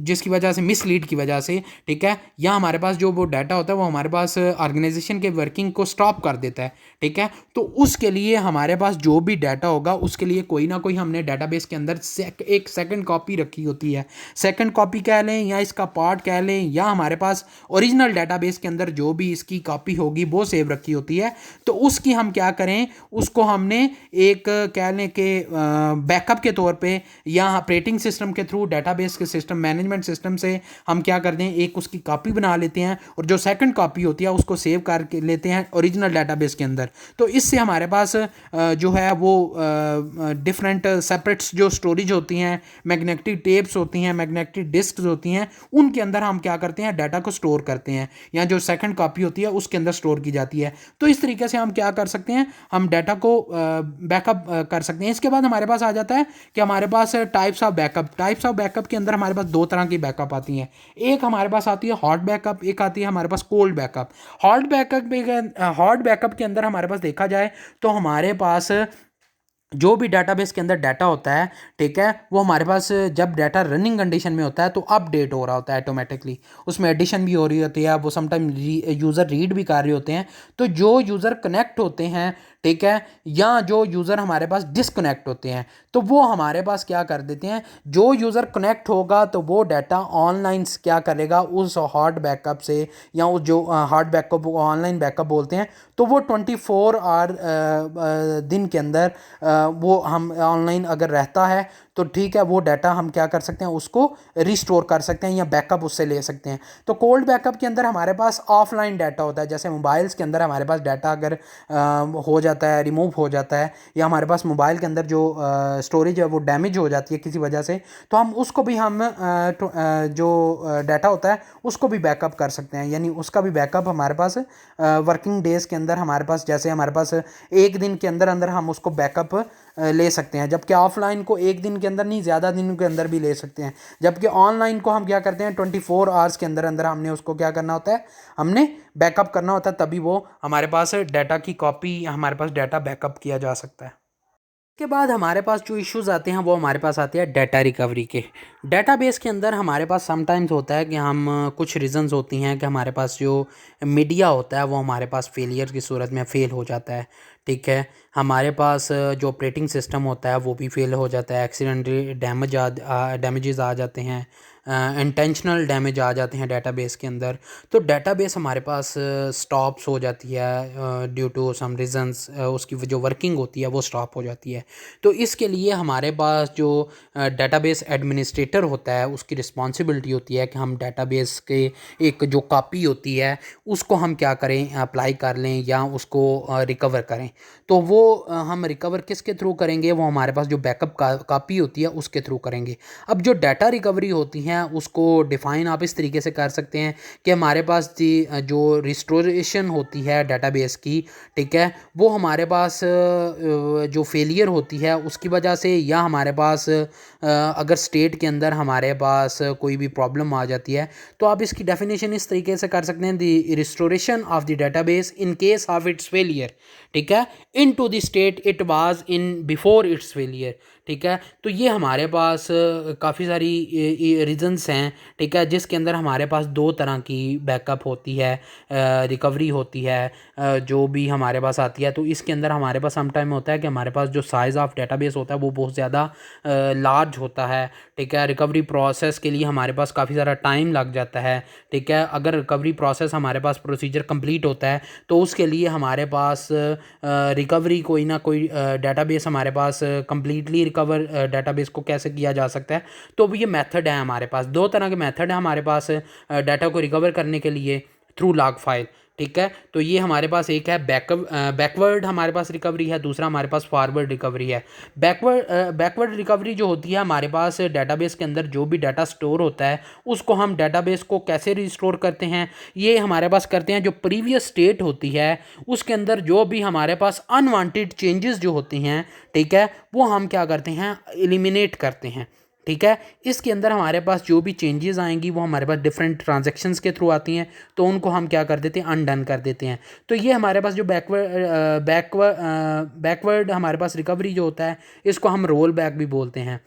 जिसकी वजह से मिसलीड की वजह से, ठीक है, या हमारे पास जो वो डाटा होता है वो हमारे पास ऑर्गेनाइजेशन के वर्किंग को स्टॉप कर देता है, ठीक है। तो उसके लिए हमारे पास जो भी डाटा होगा उसके लिए कोई ना कोई हमने डाटाबेस के अंदर एक सेकंड कॉपी रखी होती है। सेकंड कॉपी कह लें या इसका पार्ट कह लें, या हमारे पास ओरिजिनल डाटाबेस के अंदर जो भी इसकी कॉपी होगी वो सेव रखी होती है। तो उसकी हम क्या करें, उसको हमने एक कह लें कि बैकअप के तौर पे या ऑपरेटिंग सिस्टम के थ्रू डाटाबेस डेटाबेस के सिस्टम मैनेजमेंट सिस्टम से हम क्या करते हैं, एक उसकी कॉपी बना लेते हैं और जो सेकंड कॉपी होती है उसको सेव कर लेते हैं ओरिजिनल डेटाबेस के अंदर। तो इससे हमारे पास जो है वो डिफरेंट सेपरेट जो स्टोरेज होती हैं, मैग्नेटिक टेप्स होती हैं, मैग्नेटिक डिस्क होती हैं, उनके अंदर हम क्या करते हैं, डाटा को स्टोर करते हैं, या जो सेकंड कॉपी होती है उसके अंदर स्टोर की जाती है। तो इस तरीके से हम क्या कर सकते हैं, हम डाटा को बैकअप कर सकते हैं। इसके बाद हमारे पास आ जाता है कि हमारे पास टाइप्स ऑफ बैकअप के अंदर हमारे पास दो तरह की बैकअप आती हैं। एक हमारे पास आती है हॉट बैकअप, एक आती है हमारे पास कोल्ड बैकअप। हॉट बैकअप के अंदर हमारे पास देखा जाए तो हमारे पास जो भी डाटाबेस के अंदर डाटा होता है, ठीक है, वो हमारे पास जब डाटा रनिंग कंडीशन में होता है तो अपडेट हो रहा होता है ऑटोमेटिकली, उसमें एडिशन भी हो रही होती है, वो समटाइम यूज़र रीड भी कर रहे होते हैं। तो जो यूज़र कनेक्ट होते हैं, ठीक है, या जो यूज़र हमारे पास डिसकनेक्ट होते हैं, तो वो हमारे पास क्या कर देते हैं, जो यूज़र कनेक्ट होगा तो वो डाटा ऑनलाइन क्या करेगा उस हॉट बैकअप से, या उस जो हॉट बैकअप ऑनलाइन बैकअप बोलते हैं, तो वो 24 आवर दिन के अंदर वो हम ऑनलाइन अगर रहता है तो ठीक है, वो डाटा हम क्या कर सकते हैं, उसको रिस्टोर कर सकते हैं या बैकअप उससे ले सकते हैं। तो कोल्ड बैकअप के अंदर हमारे पास ऑफलाइन डाटा होता है, जैसे मोबाइल्स के अंदर हमारे पास डाटा अगर हो जाता है, रिमूव हो जाता है, या हमारे पास मोबाइल के अंदर जो स्टोरेज है वो डैमेज हो जाती है किसी वजह से, तो हम उसको भी हम जो डाटा होता है उसको भी बैकअप कर सकते हैं, यानी उसका भी बैकअप हमारे पास वर्किंग डेज़ के अंदर हमारे पास, जैसे हमारे पास एक दिन के अंदर अंदर हम उसको बैकअप ले सकते हैं। जबकि ऑफलाइन को एक दिन के अंदर नहीं, ज़्यादा दिनों के अंदर भी ले सकते हैं। जबकि ऑनलाइन को हम क्या करते हैं, 24 आवर्स के अंदर अंदर हमने उसको क्या करना होता है, हमने बैकअप करना होता है, तभी वो हमारे पास डाटा की कॉपी, हमारे पास डाटा बैकअप किया जा सकता है। के बाद हमारे पास जो इश्यूज़ आते हैं वो हमारे पास आते हैं डाटा रिकवरी के। डाटाबेस के अंदर हमारे पास समटाइम्स होता है कि हम कुछ रीज़न्स होती हैं कि हमारे पास जो मीडिया होता है वो हमारे पास फेलियर की सूरत में फ़ेल हो जाता है, ठीक है। हमारे पास जो ऑपरेटिंग सिस्टम होता है वो भी फ़ेल हो जाता है, एक्सीडेंटली डैमेजेस आ जाते हैं, इंटेंशनल डैमेज आ जाते हैं डाटाबेस के अंदर। तो डाटाबेस हमारे पास स्टॉप्स हो जाती है ड्यू टू सम रीज़न्स, उसकी जो वर्किंग होती है वो स्टॉप हो जाती है। तो इसके लिए हमारे पास जो डाटाबेस एडमिनिस्ट्रेटर होता है उसकी रिस्पॉन्सिबिलिटी होती है कि हम डाटाबेस के एक जो कॉपी होती है उसको हम क्या करें, अप्लाई कर लें या उसको रिकवर करें। तो वो हम रिकवर किसके थ्रू करेंगे, वो हमारे पास जो बैकअप कॉपी होती है उसके थ्रू करेंगे। अब जो डाटा रिकवरी होती हैं उसको डिफ़ाइन आप इस तरीके से कर सकते हैं कि हमारे पास जो रिस्टोरेशन होती है डाटाबेस की, ठीक है, वो हमारे पास जो फेलियर होती है उसकी वजह से, या हमारे पास अगर स्टेट के अंदर हमारे पास कोई भी प्रॉब्लम आ जाती है, तो आप इसकी डेफिनेशन इस तरीके से कर सकते हैं, the restoration of the database in case of its failure, ठीक है, into the state it was in before its failure, ठीक है। तो ये हमारे पास काफ़ी सारी रीज़न्स हैं, ठीक है, जिसके अंदर हमारे पास दो तरह की बैकअप होती है, रिकवरी होती है, जो भी हमारे पास आती है। तो इसके अंदर हमारे पास सम टाइम होता है कि हमारे पास जो साइज़ ऑफ डेटाबेस होता है वो बहुत ज़्यादा लार्ज होता है, ठीक है। रिकवरी प्रोसेस के लिए हमारे पास काफ़ी सारा टाइम लग जाता है, ठीक है। अगर रिकवरी प्रोसेस हमारे पास प्रोसीजर कंप्लीट होता है तो उसके लिए हमारे पास रिकवरी कोई ना कोई डेटाबेस हमारे पास कंप्लीटली रिकवर डेटाबेस को कैसे किया जा सकता है, तो ये मेथड है हमारे पास। दो तरह के मेथड है हमारे पास डाटा को रिकवर करने के लिए थ्रू लॉग फाइल, ठीक है। तो ये हमारे पास एक है बैकवर्ड हमारे पास रिकवरी है, दूसरा हमारे पास फॉरवर्ड रिकवरी है। बैकवर्ड रिकवरी जो होती है, हमारे पास डेटाबेस के अंदर जो भी डाटा स्टोर होता है उसको हम डेटाबेस को कैसे रिस्टोर करते हैं, ये हमारे पास करते हैं। जो प्रीवियस स्टेट होती है उसके अंदर जो भी हमारे पास अनवांटेड चेंजेस जो होती हैं, ठीक है, वो हम क्या करते हैं, एलिमिनेट करते हैं, ठीक है। इसके अंदर हमारे पास जो भी चेंजेस आएंगी वो हमारे पास डिफरेंट ट्रांजैक्शंस के थ्रू आती हैं, तो उनको हम क्या कर देते हैं, अनडन कर देते हैं। तो ये हमारे पास जो बैकवर्ड हमारे पास रिकवरी जो होता है इसको हम रोल बैक भी बोलते हैं।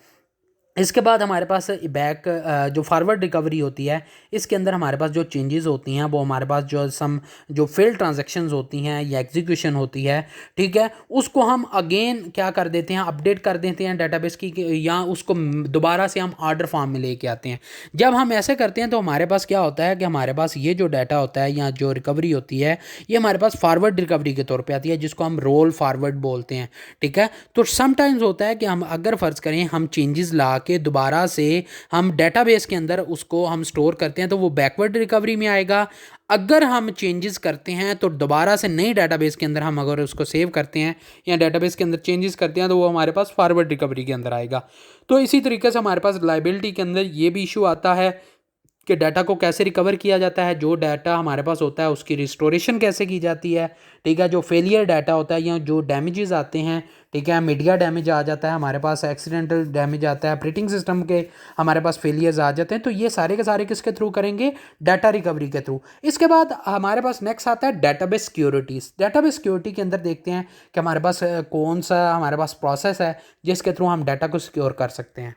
इसके बाद हमारे पास जो फॉरवर्ड रिकवरी होती है, इसके अंदर हमारे पास जो चेंजेस होती हैं वो हमारे पास जो फेल्ड ट्रांजैक्शंस होती हैं या एग्जीक्यूशन होती है, ठीक है, उसको हम अगेन क्या कर देते हैं, अपडेट कर देते हैं डाटाबेस की, या उसको दोबारा से हम ऑर्डर फॉर्म में लेके आते हैं। जब हम ऐसे करते हैं तो हमारे पास क्या होता है कि हमारे पास ये जो डाटा होता है या जो रिकवरी होती है ये हमारे पास फॉरवर्ड रिकवरी के तौर पर आती है, जिसको हम रोल फॉरवर्ड बोलते हैं, ठीक है। तो समटाइम्स होता है कि हम अगर फ़र्ज़ करें हम चेंजेस ला के दोबारा से हम डेटाबेस के अंदर उसको हम स्टोर करते हैं तो वो बैकवर्ड रिकवरी में आएगा। अगर हम चेंजेस करते हैं तो दोबारा से नई डेटाबेस के अंदर हम अगर उसको सेव करते हैं या डेटाबेस के अंदर चेंजेस करते हैं तो वो हमारे पास फॉरवर्ड रिकवरी के अंदर आएगा। तो इसी तरीके से हमारे पास लाइबिलिटी के अंदर ये भी इशू आता है कि डाटा को कैसे रिकवर किया जाता है, जो डाटा हमारे पास होता है उसकी रिस्टोरेशन कैसे की जाती है, ठीक है। जो फेलियर डाटा होता है या जो डैमेजेस आते हैं, ठीक है, मीडिया डैमेज आ जाता है हमारे पास, एक्सीडेंटल डैमेज आता है, ऑपरेटिंग सिस्टम के हमारे पास फेलियर्स आ जाते हैं, तो ये सारे के सारे किसके थ्रू करेंगे, डाटा रिकवरी के थ्रू। इसके बाद हमारे पास नेक्स्ट आता है डेटाबेस सिक्योरिटीज़। डेटाबेस सिक्योरिटी के अंदर देखते हैं कि हमारे पास कौन सा हमारे पास प्रोसेस है जिसके थ्रू हम डाटा को सिक्योर कर सकते हैं।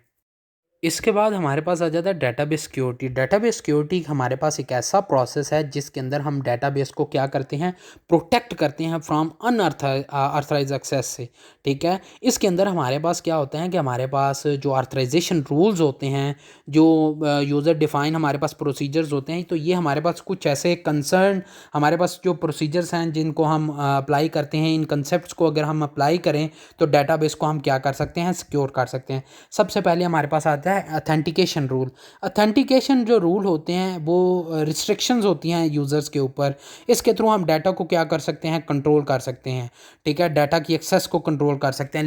इसके बाद हमारे पास आ जाता है डेटाबेस सिक्योरिटी। डेटाबेस सिक्योरिटी हमारे पास एक ऐसा प्रोसेस है जिसके अंदर हम डेटाबेस को क्या करते हैं, प्रोटेक्ट करते हैं फ्रॉम अनअर्थराइज एक्सेस से, ठीक है। इसके अंदर हमारे पास क्या होता है कि हमारे पास जो ऑथराइजेशन रूल्स होते हैं, जो यूज़र डिफाइन हमारे पास प्रोसीजर्स होते हैं, तो ये हमारे पास कुछ ऐसे कंसर्न हमारे पास जो प्रोसीजर्स हैं जिनको हम अप्लाई करते हैं, इन कंसेप्ट को अगर हम अप्लाई करें तो डेटाबेस को हम क्या कर सकते हैं, सिक्योर कर सकते हैं। सबसे पहले हमारे पास आता है अथेंटिकेशन रूल। अथेंटिकेशन जो रूल होते हैं वो रिस्ट्रिक्शंस होती हैं यूज़र्स के ऊपर, इसके थ्रू हम डाटा को क्या कर सकते हैं, कंट्रोल कर सकते हैं, ठीक है। डाटा की एक्सेस को कंट्रोल कर सकते हैं,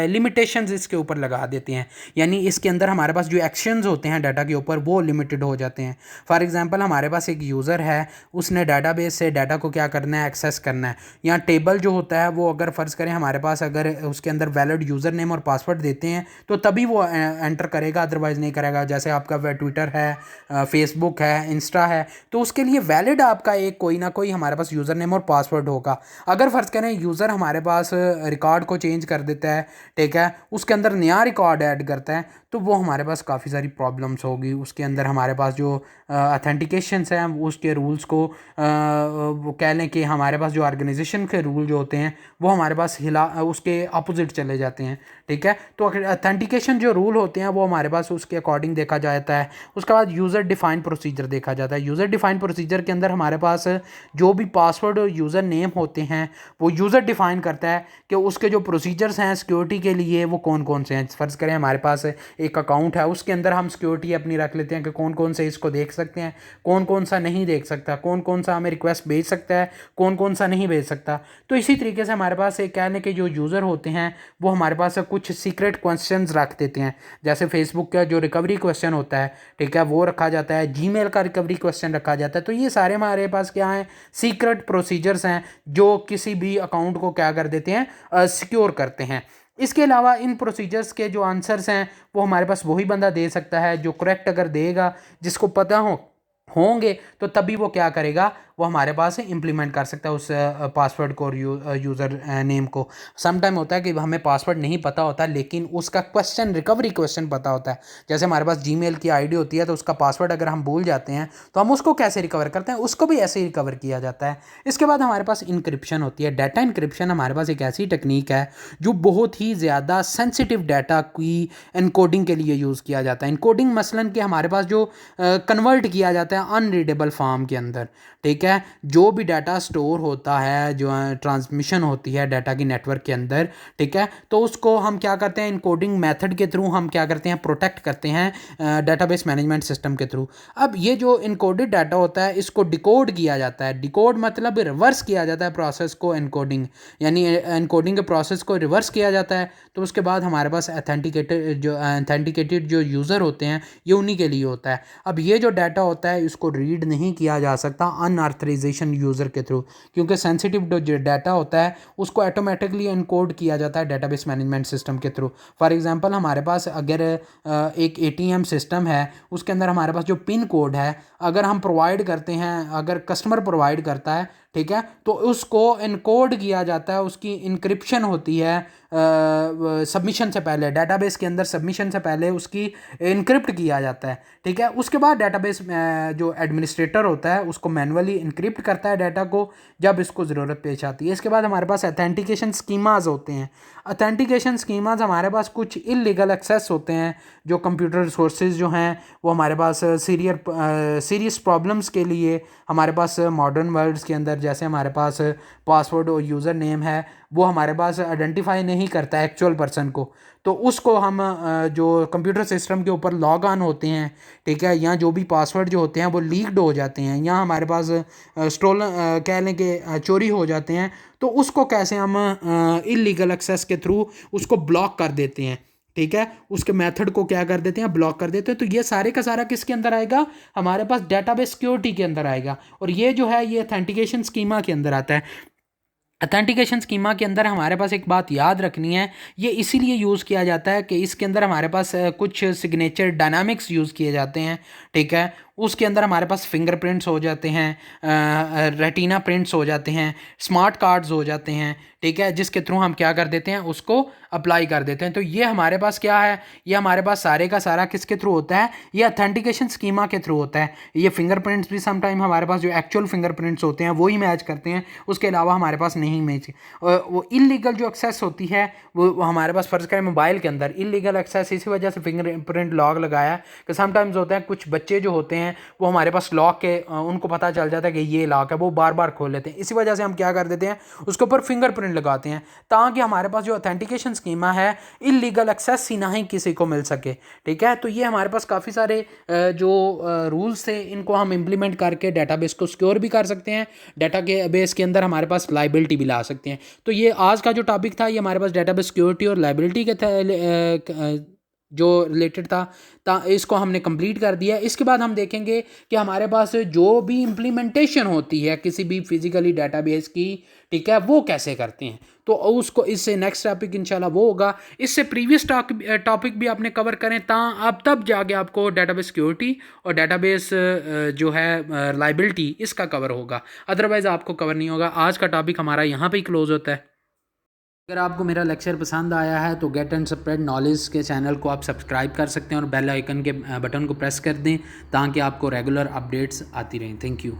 लिमिटेशंस इसके ऊपर लगा देते हैं, यानी इसके अंदर हमारे पास जो एक्शंस होते हैं डाटा के ऊपर वो लिमिटेड हो जाते हैं। फॉर एग्जांपल हमारे पास एक यूज़र है, उसने डाटाबेस से डाटा को क्या करना है, एक्सेस करना है। यहाँ टेबल जो होता है वो अगर फ़र्ज़ करें हमारे पास अगर उसके अंदर वैलिड यूज़र नेम और पासवर्ड देते हैं तो तभी वो एंटर करेगा, अदरवाइज़ नहीं करेगा। जैसे आपका ट्विटर है, फेसबुक है, इंस्टा है, तो उसके लिए वैलिड आपका एक कोई ना कोई हमारे पास यूज़र नेम और पासवर्ड होगा। अगर फ़र्ज़ करें यूज़र हमारे पास रिकॉर्ड को चेंज कर देता है, ठीक है, उसके अंदर नया रिकॉर्ड ऐड करता है, तो वो हमारे पास काफ़ी सारी प्रॉब्लम्स होगी। उसके अंदर हमारे पास जो अथेंटिकेशंस हैं उसके रूल्स को वो कह लें कि हमारे पास जो ऑर्गेनाइजेशन के रूल जो होते हैं वो हमारे पास उसके अपोजिट चले जाते हैं, ठीक है। तो अथेंटिकेशन जो रूल होते हैं वो हमारे पास उसके अकॉर्डिंग देखा जाता है। उसके बाद यूज़र डिफाइंड प्रोसीजर देखा जाता है। यूज़र डिफाइंड प्रोसीजर के अंदर हमारे पास जो भी पासवर्ड और यूज़र नेम होते हैं वो यूज़र डिफाइन करता है कि उसके जो प्रोसीजर्स हैं सिक्योरिटी के लिए वो कौन कौन से हैं। फ़र्ज़ करें हमारे पास एक अकाउंट है, उसके अंदर हम सिक्योरिटी अपनी रख लेते हैं कि कौन कौन से इसको देख सकते हैं, कौन कौन सा नहीं देख सकता, कौन कौन सा हमें रिक्वेस्ट भेज सकता है, कौन कौन सा नहीं भेज सकता। तो इसी तरीके से हमारे पास एक कहने के जो यूज़र होते हैं वो हमारे पास कुछ सीक्रेट क्वेश्चंस रख देते हैं। जैसे फेसबुक का जो रिकवरी क्वेश्चन होता है, ठीक है, वो रखा जाता है, जीमेल का रिकवरी क्वेश्चन रखा जाता है। तो ये सारे हमारे पास क्या हैं, सीक्रेट प्रोसीजर्स हैं जो किसी भी अकाउंट को क्या कर देते हैं, सिक्योर करते हैं। इसके अलावा इन प्रोसीजर्स के जो आंसर्स हैं वो हमारे पास वही बंदा दे सकता है जो करेक्ट अगर देगा, जिसको पता होंगे तो तभी वो क्या करेगा, वो हमारे पास इंप्लीमेंट कर सकता है उस पासवर्ड को और यूज़र नेम को। सम टाइम होता है कि हमें पासवर्ड नहीं पता होता लेकिन उसका क्वेश्चन, रिकवरी क्वेश्चन पता होता है। जैसे हमारे पास जीमेल की आईडी होती है तो उसका पासवर्ड अगर हम भूल जाते हैं तो हम उसको कैसे रिकवर करते हैं, उसको भी ऐसे ही रिकवर किया जाता है। इसके बाद हमारे पास इंक्रिप्शन होती है। डाटा इंक्रिप्शन हमारे पास एक ऐसी टेक्निक है जो बहुत ही ज़्यादा सेंसिटिव डाटा की इनकोडिंग के लिए यूज़ किया जाता है। इनकोडिंग मसलन कि हमारे पास जो कन्वर्ट किया जाता है अनरीडेबल फॉर्म के अंदर, ठीक है, जो भी डाटा स्टोर होता है, जो ट्रांसमिशन होती है डाटा की नेटवर्क के अंदर, ठीक है, तो उसको हम क्या करते हैं, इनकोडिंग मेथड के थ्रू हम क्या करते हैं, प्रोटेक्ट करते हैं डाटाबेस मैनेजमेंट सिस्टम के थ्रू। अब ये जो इनकोडेड डाटा होता है इसको डिकोड किया जाता है। डिकोड मतलब रिवर्स किया जाता है प्रोसेस को, इनकोडिंग यानी इनकोडिंग के प्रोसेस को रिवर्स किया जाता है। तो उसके बाद हमारे पास अथेंटिकेटेड जो यूज़र होते हैं ये उन्हीं के लिए होता है। अब ये जो डाटा होता है इसको रीड नहीं किया जा सकता अनऑथराइजेशन यूज़र के थ्रू, क्योंकि सेंसिटिव जो डाटा होता है उसको ऑटोमेटिकली एनकोड किया जाता है डेटाबेस मैनेजमेंट सिस्टम के थ्रू। फॉर एग्जांपल हमारे पास अगर एक एटीएम सिस्टम है, उसके अंदर हमारे पास जो पिन कोड है अगर हम प्रोवाइड करते हैं, अगर कस्टमर प्रोवाइड करता है, ठीक है, तो उसको इनकोड किया जाता है, उसकी इनक्रिप्शन होती है सबमिशन से पहले, डेटाबेस के अंदर सबमिशन से पहले उसकी इनक्रिप्ट किया जाता है, ठीक है। उसके बाद डेटाबेस जो एडमिनिस्ट्रेटर होता है उसको मैनुअली इनक्रिप्ट करता है डाटा को जब इसको ज़रूरत पेश आती है। इसके बाद हमारे पास अथेंटिकेशन स्कीमाज होते हैं। अथेंटिकेशन स्कीमाज हमारे पास कुछ इलीगल एक्सेस होते हैं, जो कंप्यूटर रिसोर्सेज जो हैं वो हमारे पास सीरियस प्रॉब्लम्स के लिए हमारे पास मॉडर्न वर्ल्ड्स के अंदर जैसे हमारे पास पासवर्ड और यूज़र नेम है वो हमारे पास आइडेंटिफाई नहीं करता है एक्चुअल पर्सन को, तो उसको हम जो कंप्यूटर सिस्टम के ऊपर लॉग ऑन होते हैं, ठीक है, या जो भी पासवर्ड जो होते हैं वो लीक्ड हो जाते हैं या हमारे पास स्टोलन कह लें कि चोरी हो जाते हैं, तो उसको कैसे हम इलीगल एक्सेस के थ्रू उसको ब्लॉक कर देते हैं, ठीक है, उसके मेथड को क्या कर देते हैं, ब्लॉक कर देते हैं। तो ये सारे का सारा किसके अंदर आएगा, हमारे पास डेटाबेस सिक्योरिटी के अंदर आएगा। और ये जो है ये ऑथेंटिकेशन स्कीमा के अंदर आता है। अथेंटिकेशन स्कीमा के अंदर हमारे पास एक बात याद रखनी है, ये इसीलिए यूज़ किया जाता है कि इसके अंदर हमारे पास कुछ सिग्नेचर डायनामिक्स यूज़ किए जाते हैं, ठीक है, उसके अंदर हमारे पास फिंगरप्रिंट्स हो जाते हैं, रेटिना प्रिंट्स हो जाते हैं, स्मार्ट कार्ड्स हो जाते हैं, ठीक है, जिसके थ्रू हम क्या कर देते हैं, उसको अप्लाई कर देते हैं। तो ये हमारे पास क्या है, ये हमारे पास सारे का सारा किसके थ्रू होता है, ये अथेंटिकेशन स्कीमा के थ्रू होता है। ये फिंगरप्रिंट्स भी समटाइम हमारे पास जो एक्चुअल फिंगरप्रिंट्स होते हैं वही मैच करते हैं, उसके अलावा हमारे पास नहीं मैच। वो इलीगल जो एक्सेस होती है वो हमारे पास फ़र्ज़ करें मोबाइल के अंदर इलीगल एक्सेस इसी वजह से फिंगरप्रिंट लॉक लगाया कि समटाइम्स होता है कुछ बच्चे जो होते हैं वो हमारे पास लॉक के उनको पता चल जाता है कि ये लॉक है, वो बार बार खोल लेते हैं, इसी वजह से हम क्या कर देते हैं, उसके ऊपर फिंगरप्रिंट लगाते हैं ताकि हमारे पास जो ऑथेंटिकेशन स्कीमा है इलीगल एक्सेस ही ना ही किसी को मिल सके, ठीक है। तो ये हमारे पास काफ़ी सारे जो रूल्स थे इनको हम इम्प्लीमेंट करके डेटाबेस को सिक्योर भी कर सकते हैं, डेटा के बेस के अंदर हमारे पास लाइबिलिटी भी ला सकते हैं। तो ये आज का जो टॉपिक था ये हमारे पास डेटाबेस सिक्योरिटी और लाइबिलिटी के जो रिलेटेड था इसको हमने कंप्लीट कर दिया। इसके बाद हम देखेंगे कि हमारे पास जो भी इम्प्लीमेंटेशन होती है किसी भी फिजिकली डेटाबेस की, ठीक है, वो कैसे करते हैं, तो उसको इससे नेक्स्ट टॉपिक इंशाल्लाह वो होगा। इससे प्रीवियस टॉपिक भी आपने कवर करें अब तब जाके आपको डेटाबेस सिक्योरिटी और डेटाबेस जो है लाइबिलिटी इसका कवर होगा, अदरवाइज़ आपको कवर नहीं होगा। आज का टॉपिक हमारा यहाँ पे ही क्लोज होता है। अगर आपको मेरा लेक्चर पसंद आया है तो गेट एंड स्प्रेड नॉलेज के चैनल को आप सब्सक्राइब कर सकते हैं और बेल आइकन के बटन को प्रेस कर दें ताकि आपको रेगुलर अपडेट्स आती रहें। Thank you.